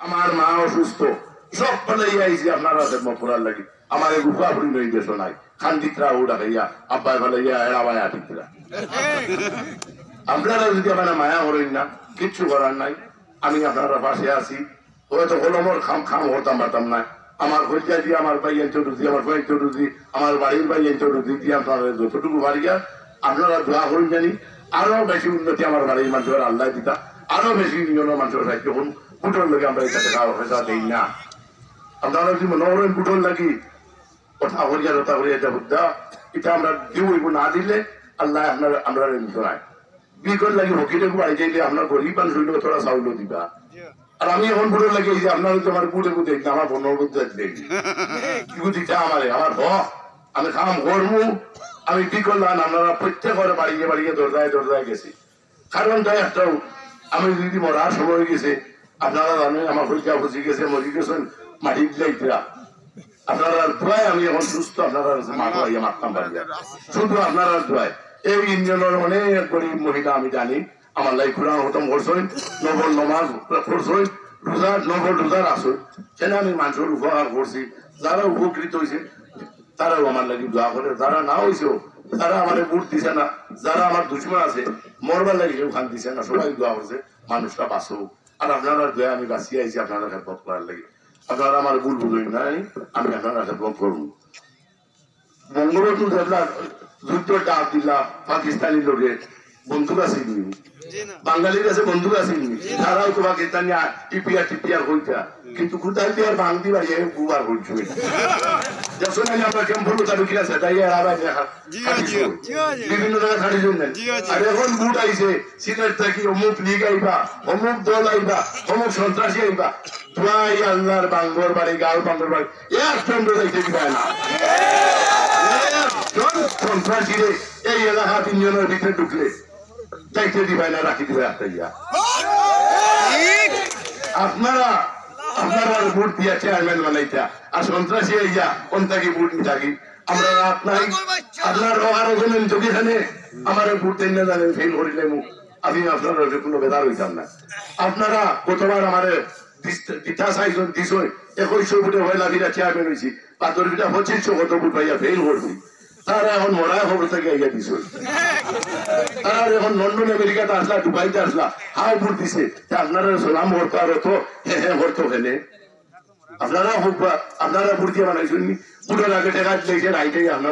আমার মা অসুস্থ সব ফেলাই আইছি আপনারা পড়ার লাগে আমার গুফা আপনি নির্দেশ নাই খান্দিকরা ওটা খাইয়া আব্বাই ফেলাইয়া এড়াবাই আটিকরা আপনারা যদি আমার মায়া করেন না কিচ্ছু করার নাই আমি আপনারা পাশে আছি হয়তো কলমর খাম খাম হতাম পারতাম না আমার হইয়া দিয়ে আমার ভাই চটুর্দি আমার ভাই চটুর্দি আমার বাড়ির ভাই চটুর্দি দিয়ে আপনারা যতটুকু বাড়িয়া আপনারা দোয়া করেন জানি আরো বেশি উন্নতি আমার বাড়ির মানুষের আল্লাহ দিতা আরো বেশি মানুষের সাহায্য করুন পুটোর লোক আমরা এটা টাকা পয়সা দিই না আপনারা যদি মনে করেন পুটোর লাগি কথা করিয়া রতা করিয়া এটা বুদ্ধা এটা আমরা দিব না দিলে আল্লাহ আপনার আমরা নাই বিকল লাগি হকিলে বাড়ি যাইলে আপনার গরিব মানুষ হইলেও তোরা চাউলও দিবা আর আমি এখন পুরো লাগে যে আপনার আমার পুটে পুটে আমার বন্যর মধ্যে দিতে আমার আমি কাম করবো আমি কি করলাম আপনারা প্রত্যেক ঘরে বাড়িয়ে বাড়িয়ে দরজায় দরজায় গেছি কারণটা একটাও আমি যদি মরার সময় গেছে আপনারা জানেন আমার পরীক্ষা বুঝি গেছে মরি গেছেন মাটি দিলাইতরা আপনারা দোয়ায় আমি এখন সুস্থ আপনারা মারতাম পারি শুধু আপনারা দোয়ায় এই ইঞ্জনের অনেক গরিব মহিলা আমি জানি আমার লাই কোরআন খতম করছেন নবল নমাজ পড়ছেন রোজা নবল রোজার আসুন সেটা আমি মানুষের উপকার করছি যারা উপকৃত হয়েছে তারাও আমার লাগি দোয়া করে যারা না হয়েছেও তারা আমার বুট দিছে না যারা আমার দুশ্মন আছে মরবার লাগে কেউ খান দিছে না সবাই দোয়া করছে মানুষটা বাঁচুক আর আপনারা দোয়া আমি বাঁচিয়ে আইছি আপনারা খেদমত করার লাগে আপনারা আমার ভুল বুঝুন নাই আমি আপনারা খেদমত করবো বঙ্গবন্ধু দেখলাম যুদ্ধ ডাক দিলা পাকিস্তানি লোকের বন্ধুক আসেনি বাঙালির কাছে বন্ধুক আসেনি তারাও তো পাকিস্তানি টিপিয়া টিপিয়া কইতা কিন্তু কোথায় দিয়ে আর ভাঙতি বাড়িয়ে বুবার করছো যখন আমি আপনার কেমন তার কি আছে তাই বিভিন্ন জায়গায় খাটি শুনলেন আর এখন বুট আইছে সিলেট থাকি অমুক লীগ আইবা অমুক দল আইবা অমুক সন্ত্রাসী আইবা তুই আল্লাহর বাঙ্গর বাড়ি গাল বাঙ্গর বাড়ি এক চন্দ্র যাইতে দিবে না সন্ত্রাসী এই এলাকা তিনজনের ভিতরে ঢুকলে যাইতে দিবে না রাখি দিবে একটা ইয়া আপনারা আপনারা ভোট দিয়া চেয়ারম্যান বানাইতা আর সন্ত্রাসী ইয়া কোনটাকে ভোট থাকি আমরা রাত নাই আপনার আরো জানেন যদি এখানে আমার ভোট দেন না জানেন ফেল করিলে আমি আপনার কোনো বেদার হইতাম না আপনারা কতবার আমার দিতা চাইছেন দিছ 2100 ভোটে হয়ে লাভিরা চেয়ারম্যান হয়েছি 2500 কত ভোট পাইয়া ফেল করছি তারা এখন মরা খবর থেকে আইয়া দিছ তারা এখন লন্ডন আমেরিকাতে আসলা দুবাইতে আসলা হাও ভোট দিছে আপনারা সালাম করতো আর তো হ্যাঁ করতো খেলে আপনারা ভোট দিয়ে বানাইছেন ভোটের আগে টেকা দিয়েছেন আইটাই আপনারা